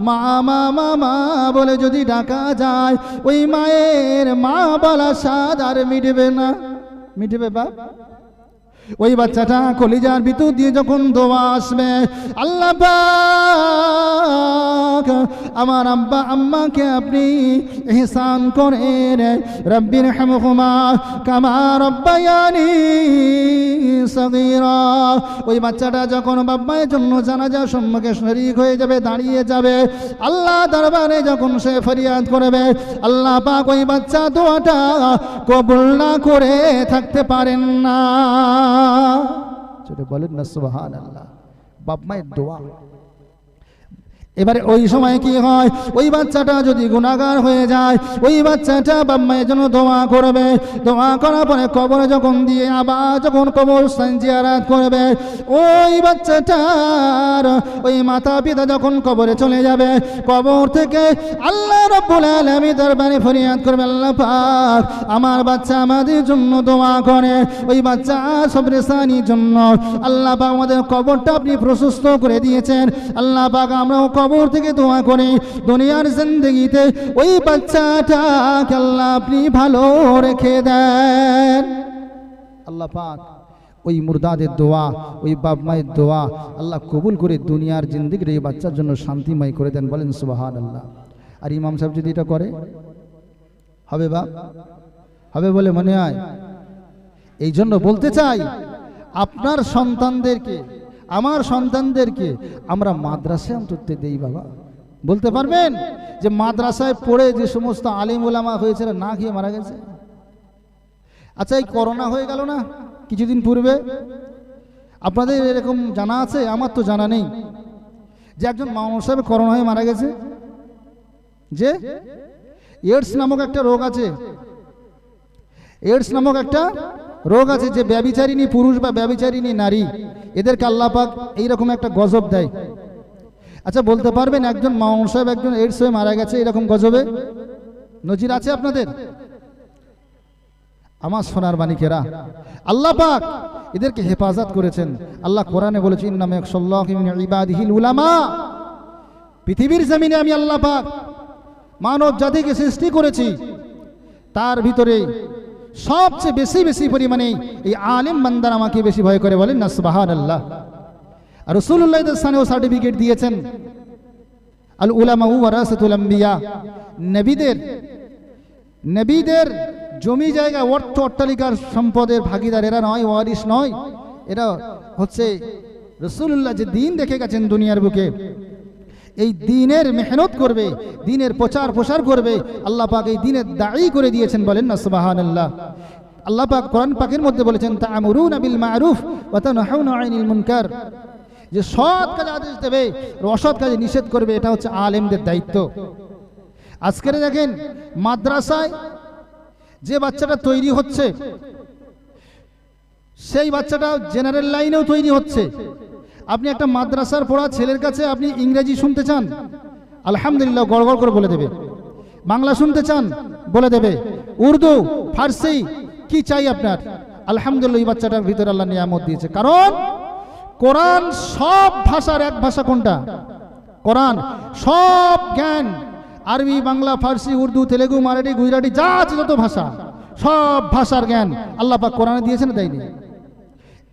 মা মা মা মা বলে যদি ডাকা যায়, ওই মায়ের মা বলা স্বাদ আর মিটবে না। মিটবে বাপ? ওই বাচ্চাটা কলিজার ভিতর দিয়ে যখন দোয়া আসবে, আল্লাহ পাক আমার আব্বা আম্মাকে আপনি ইহসান করেন, রব্বির হামহুমা কামা রব্বায়ানি সগীরা। ওই বাচ্চাটা যখন বাবা-মায়ের জন্য জানাজার সম্মুখে শরীক হয়ে যাবে, দাঁড়িয়ে যাবে, আল্লাহ দরবারে যখন সে ফরিয়াদ করবে, আল্লাহ পাক ওই বাচ্চা দোয়াটা কবুল না করে থাকতে পারেন না। বলেন না সুবহানাল্লাহ। বাপ মায়ের দোয়া। এবারে ওই সময় কি হয়, ওই বাচ্চাটা যদি গুনাহগার হয়ে যায়, ওই বাচ্চাটা বাপ মায়ের জন্য দোয়া করবে। দোয়া করার পরে কবরে যখন দিয়ে আবার যখন কবরস্থান জিয়ারত করবে, ওই বাচ্চাটার ওই মাতা পিতা যখন কবরে চলে যাবে, কবর থেকে আল্লাহ রাব্বুল আলামিন দরবারে ফরিয়াদ করবে, আল্লাহ পাক আমার বাচ্চা আমাদের জন্য দোয়া করে, ওই বাচ্চা সবরেসানির জন্য আল্লাহ পাক আমাদের কবরটা আপনি প্রশস্ত করে দিয়েছেন। আল্লাহ পাক আমরাও কবর থেকে দোয়া করে দুনিয়ার জিন্দেগিতে ওই বাচ্চাটাকে আল্লাহ আপনি ভালো রেখে দেন। আল্লাহ পাক ওই মুর্দাদের দোয়া, ওই বাপ মায়ের দোয়া আল্লাহ কবুল করে দুনিয়ার জিন্দেগির এই বাচ্চার জন্য শান্তিময় করে দেন। বলেন সুবহানাল্লাহ। আর ইমাম সাহেব যদি এটা করে হবে বাপ? হবে বলে মনে হয়? এই জন্য বলতে চাই, আপনার সন্তানদেরকে, আমার সন্তানদেরকে আমরা মাদ্রাসায় অন্তত দেই বাবা। বলতে পারবেন যে মাদ্রাসায় পড়ে যে সমস্ত আলিম ওলামা হয়েছিল না খেয়ে মারা গেছে? আচ্ছা, এই করোনা হয়ে গেল না কিছুদিন পূর্বে, আপনাদের এরকম জানা আছে? আমার তো জানা নেই যে একজন মাওলানা সাহেব করোনা হয়ে মারা গেছে। যে এইডস নামক একটা রোগ আছে, এইডস নামক একটা রোগ আছে, যে ব্যভিচারিণী পুরুষ বা ব্যভিচারিণী নারী, এদেরকে আল্লাহ পাক এইরকম একটা গজব দেয়। আচ্ছা, বলতে পারবেন একজন মাওলানা সাহেব একজন এইডস হয়ে মারা গেছে এরকম গজবে? নজির আছে আপনাদের? আমার সোনার মানিকেরা, আল্লাহ পাক এদেরকে হেফাজত করেছেন। আল্লাহ কোরআনে বলেছেন, ইন্নামা ইয়াখশাল্লাহু মিন ইবাদিহিল উলামা। পৃথিবীর জমিনে আমি আল্লাহ পাক মানব জাতিকে সৃষ্টি করেছি, তার ভিতরে সবচেয়ে বেশি বেশি পরিমাণে এই আলেম বান্দার আমাকে বেশি ভয় করে। বলেন না সুবহানাল্লাহ। আর রাসূলুল্লাহ সাল্লাল্লাহু আলাইহি সার্টিফিকেট দিয়েছেন, আল উলামা ওয়ারাসাতুল আম্বিয়া। নবীদের জমি জায়গা অর্থ অট্টালিকার সম্পদের ভাগীদার এরা নয়, ওয়ারিস নয়। এরা হচ্ছে রাসূলুল্লাহ যে দ্বীন রেখে গেছেন দুনিয়ার বুকে, এই দ্বীনের মেহনত করবে, দ্বীনের প্রচার প্রসার করবে। আল্লাহ পাক এই দ্বীনের দায়ী করে দিয়েছেন। বলেন না সুবহানাল্লাহ। আল্লাহ পাক কোরআন পাকের মধ্যে বলেছেন, তা'মুরুনা বিল মা'রুফ ওয়া তানহাউনা আনিল মুনকার। যে সৎ কাজে আদেশ দেবে, অসৎ কাজে নিষেধ করবে, এটা হচ্ছে আলেমদের দায়িত্ব। আজকে দেখেন মাদ্রাসায় যে বাচ্চাটা তৈরি হচ্ছে, সেই বাচ্চাটা জেনারেল লাইনেও তৈরি হচ্ছে। আপনি একটা মাদ্রাসার পড়া ছেলের কাছে আপনি ইংরেজি শুনতে চান, আলহামদুলিল্লাহ গড়গড় করে বলে দেবে। বাংলা শুনতে চান, বলে দেবে। উর্দু, ফার্সি, কি চাই আপনার? আলহামদুলিল্লাহ এই বাচ্চাটার ভিতরে আল্লাহ নিয়ামত দিয়েছে। কারণ কোরআন সব ভাষার এক ভাষা কোনটা? কোরআন। সব জ্ঞান, আরবি, বাংলা, ফার্সি, উর্দু, তেলেগু, মারাঠি, গুজরাটি, যা আছে যত ভাষা, সব ভাষার জ্ঞান আল্লাহ পাক কোরআনে দিয়েছেন, তাইনি?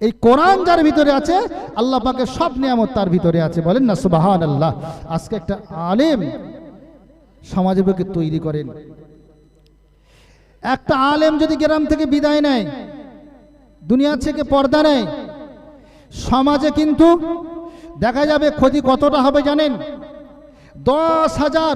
এই কোরআন যার ভিতরে আছে, আল্লাহ পাকের সব নিয়ামত তার ভিতরে আছে। বলেন না সুবহানাল্লাহ। আজকে একটা আলেম সমাজের বুকে তৈরি করেন। একটা আলেম যদি গ্রাম থেকে বিদায় নেয়, দুনিয়া থেকে পর্দা নেয়, সমাজে কিন্তু দেখা যাবে ক্ষতি কতটা হবে জানেন? 10,000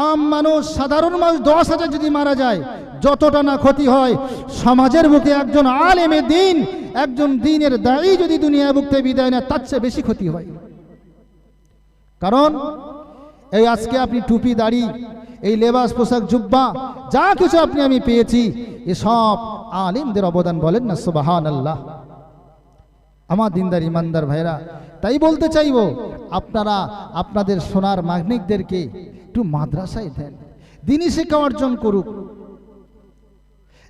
আম মানুষ, সাধারণ মানুষ 10,000 যদি মারা যায়, যতটা না ক্ষতি হয়, সমাজের বুকে একজন আলেমে দ্বীন, একজন দ্বীনের দায়ী যদি দুনিয়া বুকতে বিদায় নেয়, তার চেয়ে বেশি ক্ষতি হয়। কারণ এই আজকে আপনি টুপি, দাড়ি, এই লেবাস, পোশাক, জুব্বা, যা কিছু আপনি আমি পেয়েছি, এসব আলেমদের অবদান। বলেন না সুবহানাল্লাহ। আমার দিনদার ইমানদার ভাইরা, তাই বলতে চাইব, আপনারা আপনাদের সোনার মাগনিকদেরকে একটু মাদ্রাসায় দেন, দ্বীনি শিক্ষা অর্জন করুক।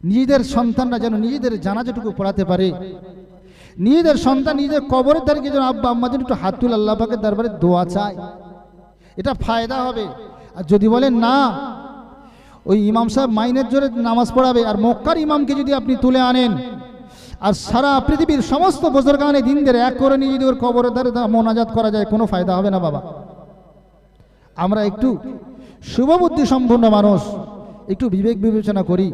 নিজেদের সন্তানরা যেন নিজেদের জানাজাটুকু পড়াতে পারে, নিজেদের সন্তান নিজেদের কবরের দ্বারে যেন আব্বা আম্মা যেন একটু হাত তুলে আল্লাহ পাকের দরবারে দোয়া চায়। এটা ফায়দা হবে। আর যদি বলেন না, ওই ইমাম সাহেব মাইনের জোরে নামাজ পড়াবে, আর মক্কার ইমামকে যদি আপনি তুলে আনেন আর সারা পৃথিবীর সমস্ত বুজুর্গানে দিনদের এক করে নিয়ে যদি ওর কবরের ধারে মোনাজাত করা যায়, কোনো ফায়দা হবে না বাবা। আমরা একটু শুভবুদ্ধি সম্পন্ন মানুষ, একটু বিবেক বিবেচনা করি,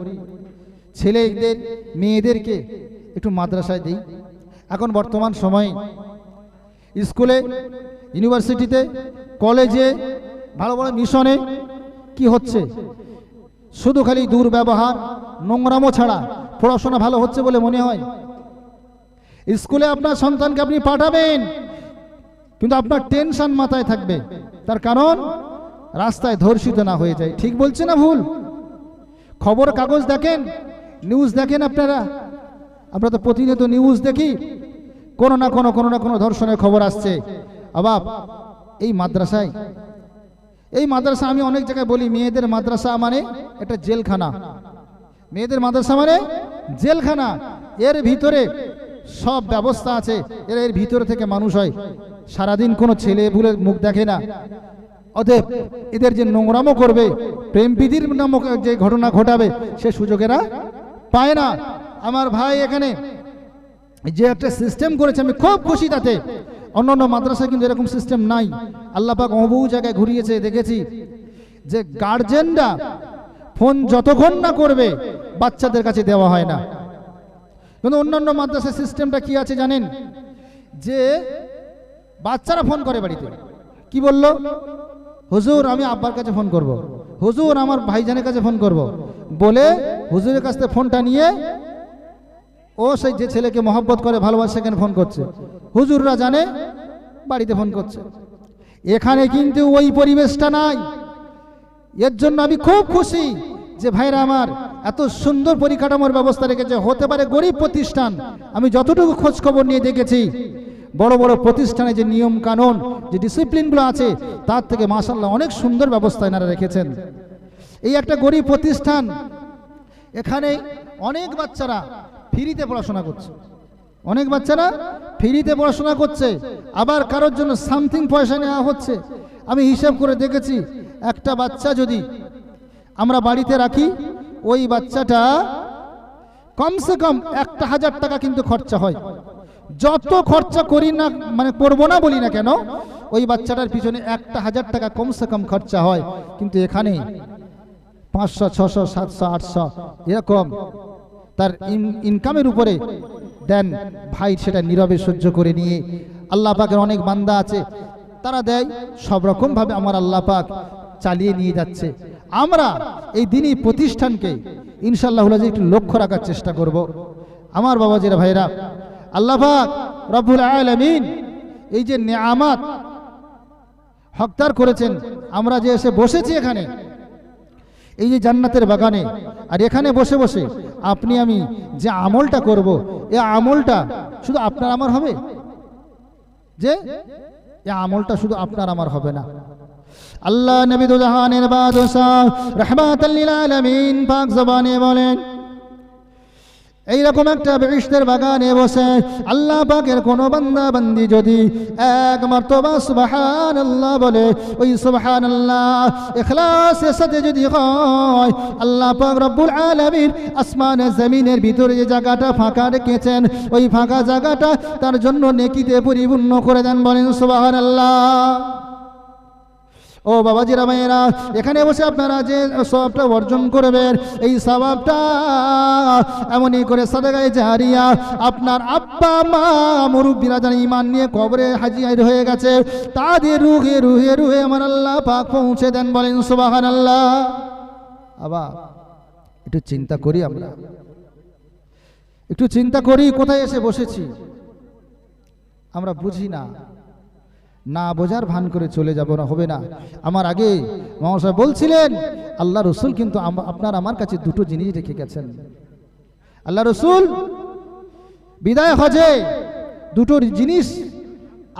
ছেলেদের মেয়েদেরকে একটু মাদ্রাসায় দিই। এখন বর্তমান সময়ে স্কুলে, ইউনিভার্সিটিতে, কলেজে, ভালো বড় মিশনে কি হচ্ছে? শুধু খালি দুর্ব্যবহার, নোংরামো ছাড়া পড়াশোনা ভালো হচ্ছে বলে মনে হয়? স্কুলে আপনার সন্তানকে আপনি পাঠাবেন, কিন্তু আপনার টেনশন মাথায় থাকবে। তার কারণ রাস্তায় ধর্ষিত না হয়ে যায়। ঠিক বলছে না ভুল? খবর কাগজ দেখেন, নিউজ দেখেন আপনারা তো প্রতিনিয়ত নিউজ দেখি, কোনো না কোনো ধর্ষণের খবর আসছে। আবার এই মাদ্রাসা আমি অনেক জায়গায় বলি, মেয়েদের মাদ্রাসা মানে একটা জেলখানা। মেয়েদের মাদ্রাসা মানে জেলখানা। এর ভিতরে সব ব্যবস্থা আছে, এর ভিতরে থেকে মানুষ হয়। সারাদিন কোনো ছেলে ভুলে মুখ দেখে না। অতএব এদের যে নোংরামো করবে, প্রেম প্রীতির নামক যে ঘটনা ঘটাবে, সে সুযোগেরা পায় না। আমার ভাই এখানে যে একটা সিস্টেম করেছে, আমি খুব খুশি তাতে। অন্যান্য মাদ্রাসায় কিন্তু এরকম সিস্টেম নাই। আল্লাহ পাক বহু জায়গায় ঘুরিয়েছে, দেখেছি যে গার্জেনরা ফোন যতক্ষণ না করবে বাচ্চাদের কাছে দেওয়া হয় না। কিন্তু অন্যান্য মাদ্রাসার সিস্টেমটা কি আছে জানেন? যে বাচ্চারা ফোন করে বাড়িতে, কি বলল? হুজুর আমি আব্বার কাছে ফোন করব, হুজুর আমার ভাইজানের কাছে ফোন করব, বলে হুজুরের কাছ থেকে ফোনটা নিয়ে ও সেই যে ছেলেকে মহব্বত করে, ভালোবাসে, সেখানে ফোন করছে। হুজুররা জানে, বাড়িতে ফোন করছে। এখানে কিন্তু ওই পরিবেশটা নাই। এর জন্য আমি খুব খুশি যে ভাইরা আমার এত সুন্দর পরিকাঠামোর ব্যবস্থা রেখেছে। হতে পারে গরিব প্রতিষ্ঠান, আমি যতটুকু খোঁজ খবর নিয়ে দেখেছি, বড় বড় প্রতিষ্ঠানে যে নিয়ম কানুন, যে ডিসিপ্লিনগুলো আছে, তার থেকে মাশাআল্লাহ অনেক সুন্দর ব্যবস্থা এনারা রেখেছেন। এই একটা গরিব প্রতিষ্ঠান, এখানে অনেক বাচ্চারা ফ্রিতে পড়াশোনা করছে, অনেক বাচ্চারা ফ্রিতে পড়াশোনা করছে। আবার কারোর জন্য সামথিং পয়সা নেওয়া হচ্ছে। আমি হিসাব করে দেখেছি, একটা বাচ্চা যদি আমরা বাড়িতে রাখি, ওই বাচ্চাটা কমসে কম 1,000 টাকা কিন্তু খরচা হয়। যত খরচা করি না, মানে করবো না বলি না কেন, ওই বাচ্চাটার পিছনে 1,000 টাকা কমসে কম খরচা হয়। কিন্তু এখানে 500, 600, 700, 800 এরকম তার ইনকামের উপরে দেন। ভাই সেটা নীরবে সহ্য করে নিয়ে, আল্লাহ পাকের অনেক বান্দা আছে, তারা দেয়। সব রকম ভাবে আমার আল্লাহ পাক চালিয়ে নিয়ে যাচ্ছে। আমরা এই দিনই প্রতিষ্ঠানকে ইনশাআল্লাহ একটু লক্ষ্য রাখার চেষ্টা করব। আমার বাবাজিরা, ভাইরা, আল্লাহ পাক রব্বুল আলামিন এই যে নেয়ামত হকদার করেছেন, আমরা যে এসে বসেছি এখানে, এই যে জান্নাতের বাগানে, আর এখানে বসে বসে আপনি আমি যে আমলটা করব, এই আমলটা শুধু আপনার আমার হবে? যে এই আমলটা শুধু আপনার আমার হবে না। আল্লাহ নবী দু জাহানের বাদশাহ রাহমাতাল লিল আলামিন পাক জবানে বলেন, এইরকম একটা বেহেশতের বাগানে বসে আল্লাহ পাকের কোন বান্দা বান্দি যদি এক মারতবা সুবহানাল্লাহ বলে, ওই সুবহানাল্লাহ ইখলাসের সাথে যদি হয়, আল্লাহ পাক রব্বুল আলামিন আসমানে জমিনের ভিতরে যে জায়গাটা ফাঁকা রেখেছেন, ওই ফাঁকা জায়গাটা তার জন্য নেকিতে পরিপূর্ণ করে দেন। বলেন সুবহানাল্লাহ। ও বাবাজিরা, ভাইয়েরা, এখানে বসে আপনারা যে সওয়াবটা অর্জন করবেন, এই সওয়াবটা এমনই করে সাদাকায়ে জারিয়া আপনার আব্বা মা মুরব্বিরা যারা ঈমান নিয়ে কবরে হাজির হয়ে গেছে, তাদের রুহে রুহে রুহে আমার আল্লাহ পাক পৌঁছে দেন। বলেন সুবহানাল্লাহ। আবার একটু চিন্তা করি, আমরা একটু চিন্তা করি, কোথায় এসে বসেছি আমরা বুঝি না। না বোঝার ভান করে চলে যাব না, হবে না। আমার আগে মহাশয় বলছিলেন, আল্লাহ রসুল কিন্তু আপনার আমার কাছে দুটো জিনিস রেখে গেছেন। আল্লাহ রসুল বিদায় হজে দুটো জিনিস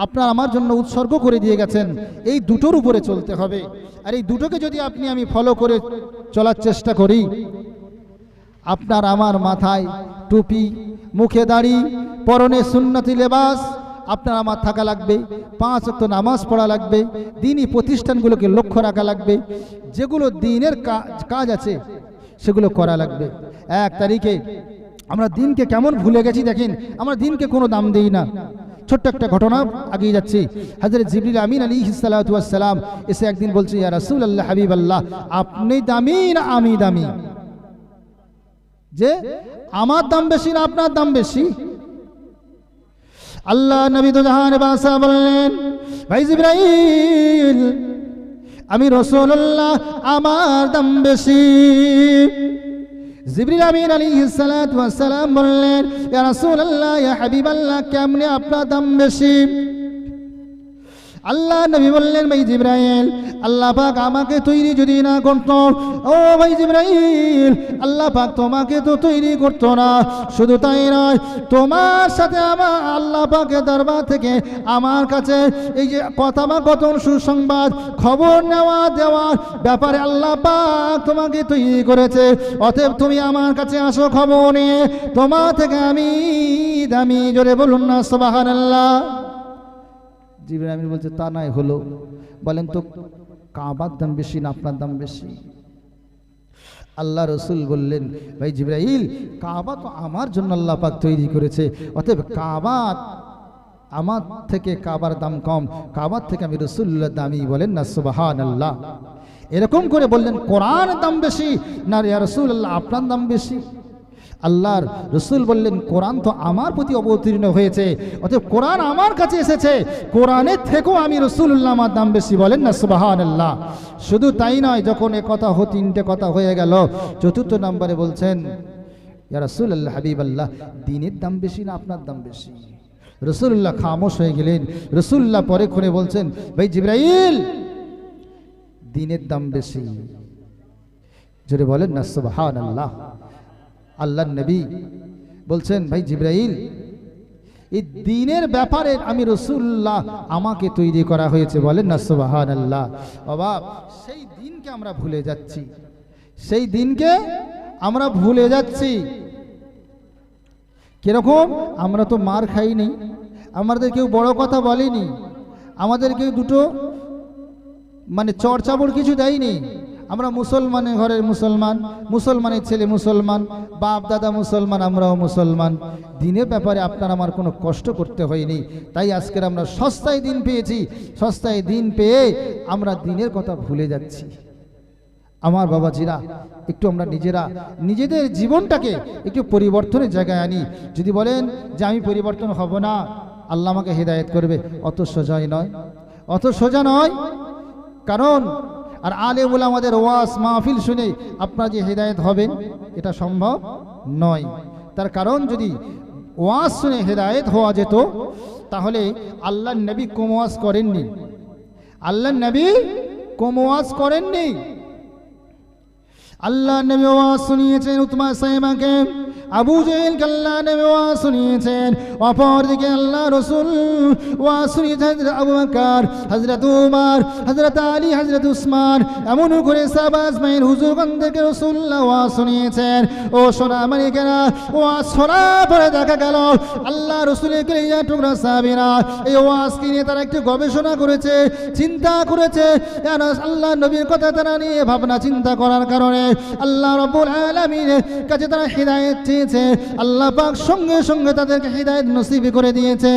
আপনার আমার জন্য উৎসর্গ করে দিয়ে গেছেন। এই দুটোর উপরে চলতে হবে। আর এই দুটোকে যদি আপনি আমি ফলো করে চলার চেষ্টা করি, আপনার আমার মাথায় টুপি, মুখে দাড়ি, পরনে সুন্নতি লেবাস, আপনার আমার থাকা লাগবে, 5 ওয়াক্ত নামাজ পড়া লাগবে, দ্বীনি প্রতিষ্ঠানগুলোকে লক্ষ্য রাখা লাগবে, যেগুলো দ্বীনের কাজ আছে সেগুলো করা লাগবে। 1 তারিখে আমরা দিনকে কেমন ভুলে গেছি দেখেন, আমরা দিনকে কোনো দাম দিই না। ছোট্ট একটা ঘটনা আগিয়ে যাচ্ছি। হযরত জিবরিল আমিন আলাইহিস সালাতু ওয়াস সালাম এসে একদিন বলছে, ইয়া রাসূলুল্লাহ হাবিবাল্লাহ, আপনি দামি না আমি দামি? যে আমার দাম বেশি না আপনার দাম বেশি? আল্লাহ নবী তো জাহান বাদশা বললেন, ভাই জিবরাইল, আমি রাসূলুল্লাহ, আমার দাম বেশি। জিবরিল আমিন আলাইহিস সালাতু ওয়াস সালাম বললেন, ইয়া রাসূলুল্লাহ, ইয়া হাবিবাল্লাহ, কেমনে আপনার দাম বেশি? আল্লাহ নবী বললেন, ভাই জিবরাইল, আল্লাহ পাক আমাকে তৈরি যদি না করতো, ও ভাই জিবরাইল, আল্লাহ পাক তোমাকে তো তৈরি করতো না। শুধু তাই নয়, তোমার সাথে আমার আল্লাহ পাকের দরবার থেকে আমার কাছে এই যে কথোপকথন, সুসংবাদ, খবর নেওয়া দেওয়ার ব্যাপারে আল্লাহ পাক তোমাকে তৈরি করেছে। অতএব তুমি আমার কাছে আসো খবর নিয়ে, তোমার থেকে আমি দামি। জোরে বলুন না সুবহানাল্লাহ। জিবরাইল আমিন বলছে, তা নাই হলো, বলেন তো কাবার দাম বেশি না আপনার দাম বেশি? আল্লাহ রসুল বললেন, ভাই জিবরাইল, কাবা তো আমার জন্য আল্লাহ পাক তৈরি করেছে, অতএব কাবা আমার থেকে কাবার দাম কম, কাবার থেকে আমি রসুল্লাহ দামি। বলেন না সুবহানাল্লাহ। এরকম করে বললেন, কোরআনের দাম বেশি না ইয়া রাসূলুল্লাহ আপনার দাম বেশি? আল্লাহর রসুল বললেন, কোরআন তো আমার প্রতি অবতীর্ণ হয়েছে, অতএব কোরআন আমার কাছে এসেছে, কোরআনের থেকেও আমি রাসূলুল্লাহ আমার দাম বেশি। বলেন না সুবহানাল্লাহ। শুধু তাই নয়, যখন এ কথা 3টে কথা হয়ে গেল, 4র্থ নম্বরে বলছেন, ইয়া রাসূলুল্লাহ হাবিবাল্লাহ, দ্বীনের দাম বেশি না আপনার দাম বেশি? রাসূলুল্লাহ খামোশ হয়ে গেলেন। রাসূলুল্লাহ পরে খুলে বলছেন, ভাই জিবরাইল, দ্বীনের দাম বেশি। জোরে বলেন না সুবহানাল্লাহ। আল্লাহ নবী বলছেন, ভাই জিবরাইল, এই দ্বীনের ব্যাপারে আমি রাসূলুল্লাহ, আমাকে তৈরি করা হয়েছে। বলেন না সুবহানাল্লাহ। বাবা, সেই দিনকে আমরা ভুলে যাচ্ছি, সেই দিনকে আমরা ভুলে যাচ্ছি। কিরকম? আমরা তো মার খাইনি, আমাদের কেউ বড় কথা বলেনি, আমাদের কেউ দুটো চড়চাবড় কিছু দেয়নি। আমরা মুসলমানের ঘরের মুসলমান, মুসলমানের ছেলে মুসলমান, বাপ দাদা মুসলমান, আমরাও মুসলমান। দিনের ব্যাপারে আপনার আমার কোনো কষ্ট করতে হয়নি, তাই আজকের আমরা সস্তায় দিন পেয়েছি। সস্তায় দিন পেয়ে আমরা দিনের কথা ভুলে যাচ্ছি। আমার বাবাজিরা, একটু আমরা নিজেদের জীবনটাকে একটু পরিবর্তনের জায়গায় আনি। যদি বলেন যে আমি পরিবর্তন হব না, আল্লাহ আমাকে হেদায়েত করবে, অত সোজাই নয়, অত সোজা নয়। কারণ আর আলেম ওলামাদের ওয়াজ মাহফিল শুনে আপনারা যে হেদায়েত হবেন, এটা সম্ভব নয়। তার কারণ যদি ওয়াজ শুনে হেদায়েত হওয়া যেত, তাহলে আল্লাহর নবী কম ওয়াজ করেননি, আল্লাহর নবী কম ওয়াজ করেননি। আল্লাহ নবী ওয়াজ শুনিয়েছেন উতমা সাইবাকে, আবু জেহেলকে আল্লাহ নবী ওয়াজ শুনিয়েছেন। অপরদিকে আল্লাহ রাসূল ওয়াজ শুনিয়েছেন আবু বকর, হযরত উমর, হযরত আলী, হযরত উসমান, এমন করে সাহাবা আজমাইন হুজুরগণদেরকে রাসূলুল্লাহ ওয়াজ শুনিয়েছেন। ও সোনা মানিকেরা, ওয়াজ শোনার পরে দেখা গেল আল্লাহ রাসূলের কলিজা টুকরা সাহাবীরা এই ওয়াজকে নিয়ে তারা একটু গবেষণা করেছে, চিন্তা করেছে। আল্লাহ নবীর কথা তারা নিয়ে ভাবনা চিন্তা করার কারণে আল্লাহ রাব্বুল আলামিনের কাছে তারা হিদায়াত চেয়েছে। আল্লাহ পাক সঙ্গে সঙ্গে তাদেরকে হিদায়াত নসিব করে দিয়েছে।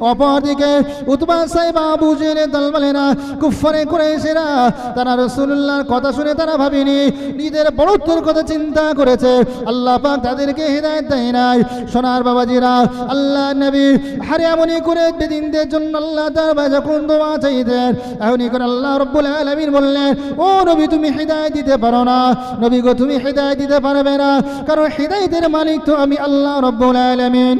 অপরদিকে উতবা সাহেব, আবু জেহেলের দলবলেরা, কুফারে কুরাইশেরা, তারা রাসূলুল্লাহর কথা শুনে তারা ভাবেনি, নিজেদের বড়ত্বের কথা চিন্তা করেছে। আল্লাহ পাক তাদেরকে হিদায়াত দেয় নাই। সোনার বাবাজিরা, আল্লাহ নবী হারে এমনই করে বেদিনদের জন্য আল্লাহ দরবারে যখন দোয়া চাইতেন, এমনই করে আল্লাহ রাব্বুল আলামিন বললেন, ও নবী তুমি হিদায়াত দিতে পারো না, নবী গো তুমি হিদায়াত দিতে পারবে না, কারণ হিদায়াতের মালিক তো আমি আল্লাহ রাব্বুল আলামিন।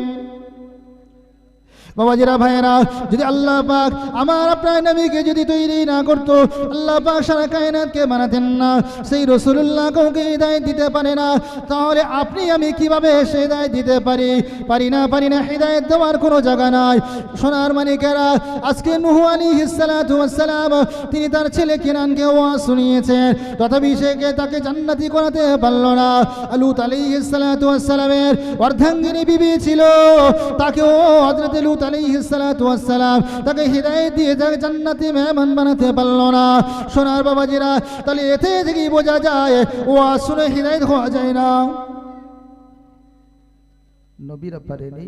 বাবাজিরা, ভাইয়েরা, যদি আল্লাহ পাক আমার আপনার নবীকে যদি তৈরি না করতো, আল্লাহ পাক সারা কায়নাতকে বানাতেন না, সেই রাসূলুল্লাহ কাউকে হিদায়াত দিতে পারে না, তাহলে আপনি আমি কিভাবে সে হিদায়াত দিতে পারি না। হিদায়াত দেওয়ার কোনো জায়গা নাই। সোনার মানিকেরা, আজকে নূহ আলাইহিস সালাতু ওয়াস সালাম তিনি তার ছেলে কেনানকে ওয়াজ শুনিয়েছেন, তথাপি সে তাকে জান্নাতি করাতে পারল না। লূত আলাইহিস সালাতু ওয়াস সালামের অর্ধাঙ্গিনী বিবি ছিল, তাকেও হযরত লূত আলাইহিস সালাতু ওয়াস সালাম তাকে হিদায়াত দিয়ে তাকে জান্নাতি মেহমান বানাতে পারল না। সোনার বাবাজিরা, তাহলে এতে থেকে বোঝা যায় ওয়াজ শুনে হিদায়াত হওয়া যায় না। নবীরা পারেনি,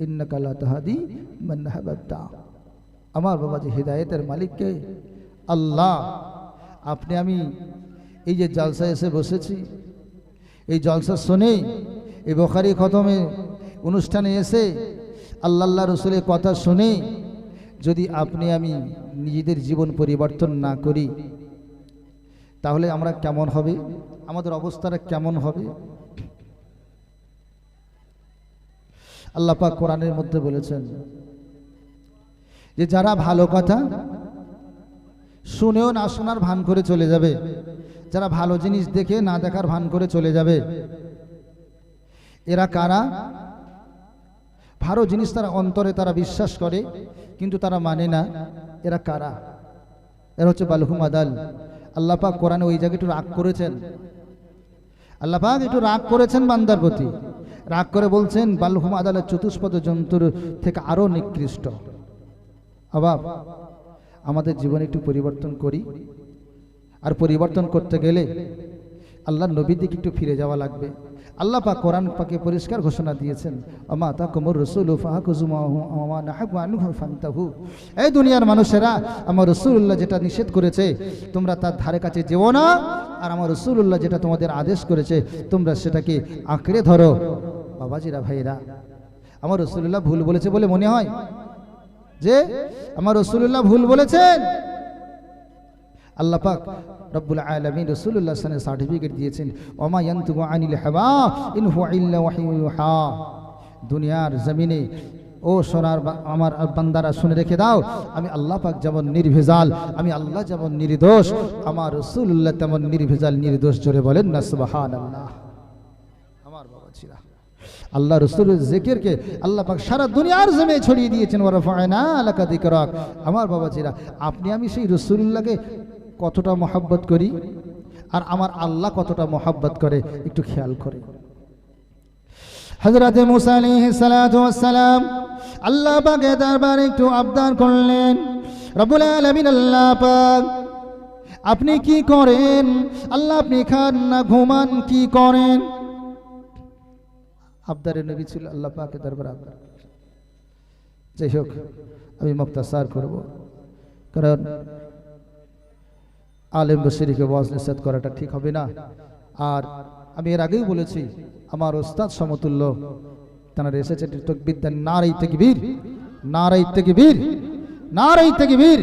ইন্নাকা লা তাহদি মান আহবাবতা। আমার বাবাজি, হিদায়াতের মালিককে আল্লাহ। আপনি আমি এই যে জলসায় এসে বসেছি, এই জলসা শুনেই, এই বুখারী খতমে অনুষ্ঠানে এসে আল্লাহ রসুলের কথা শুনে যদি আপনি আমি নিজেদের জীবন পরিবর্তন না করি, তাহলে আমরা কেমন হবে, আমাদের অবস্থাটা কেমন হবে? আল্লাহ পাক কোরআনের মধ্যে বলেছেন যে যারা ভালো কথা শুনেও না শোনার ভান করে চলে যাবে, যারা ভালো জিনিস দেখে না দেখার ভান করে চলে যাবে, এরা কারা? ভালো জিনিস তারা অন্তরে তারা বিশ্বাস করে কিন্তু তারা মানে না, এরা কারা? এরা হচ্ছে বালহুম আদাল। আল্লাহ পাক কোরআনে ওই জায়গায় একটু রাগ করেছেন, আল্লাহ পাক একটু রাগ করেছেন বান্দার প্রতি, রাগ করে বলছেন বালহুম আদালের চতুষ্পদ জন্তুর থেকে আরো নিকৃষ্ট। আবার আমাদের জীবনে একটু পরিবর্তন করি, আর পরিবর্তন করতে গেলে আল্লাহর নবীর দিকে একটু ফিরে যাওয়া লাগবে। আল্লাহ পাক কোরআন পাকে পরিষ্কার ঘোষণা দিয়েছেন, আমা তাকুমুর রাসূলু ফাহাকুজুমাহু আমা নাহাকু আনহু ফান্তাহু। এই দুনিয়ার মানুষেরা, আমার রাসূলুল্লাহ যেটা নিষেধ করেছে তোমরা তার ধারে কাছে যেও না, আর আমার রাসূলুল্লাহ যেটা তোমাদের আদেশ করেছে তোমরা সেটাকে আঁকড়ে ধরো। বাবাজিরা, ভাইরা, আমার রাসূলুল্লাহ ভুল বলেছে বলে মনে হয় যে আমার রাসূলুল্লাহ ভুল বলেছেন? আল্লাহ পাক রব্বুল আলামিন রাসূলুল্লাহ সাল্লাল্লাহু আলাইহি ওয়াসাল্লাম সার্টিফিকেট দিয়েছেন, ওমা ইয়ানতুকু আনিল হাওয়া ইন হুয়া ইল্লা ওয়াহয়ুন ইউহা। দুনিয়ার জমিনে ও সোনার আমার বান্দারা শুনে রেখে দাও, আমি আল্লাহ পাক যেমন নির্ভেজাল, আমি আল্লাহ যেমন নির্দোষ, আমার রাসূলুল্লাহ তেমন নির্ভেজাল নির্দোষ। জোরে বলেন না সুবহানাল্লাহ। আমার বাবাজিরা, আল্লাহ রাসূলের জিকিরকে আল্লাহ পাক সারা দুনিয়ার জমিনে ছড়িয়ে দিয়েছেন, ওয়া রাফা'না লাকা যিকরাক। আমার বাবাজিরা, আপনি আমি সেই রাসূলুল্লাহকে কতটা মহব্বত করি, আর আমার আল্লাহ কতটা মহব্বত করে একটু খেয়াল করে। হযরত মুসা আলাইহিস সালাতু ওয়াস সালাম আল্লাহ পাকের দরবারে একটু আবদার করলেন, রব্বুল আলামিন আল্লাহ পাক আপনি কি করেন? আল্লাহ আপনি খান না ঘুমান, কি করেন? আবদারের নবী ছিল আল্লাহ পাকের দরবারে আবদার। যাই হোক, আমি মুক্তাসার করব, কারণ আলেম বশরীকে ওয়াজ নসিহত করাটা ঠিক হবে না। আর আমি এর আগেই বলেছি, আমার ওস্তাদ সমতুল্য তারা এসেছে তাকবীর দেন, নারায়ে তাকবীর, নারায়ে তাকবীর, নারায়ে তাকবীর।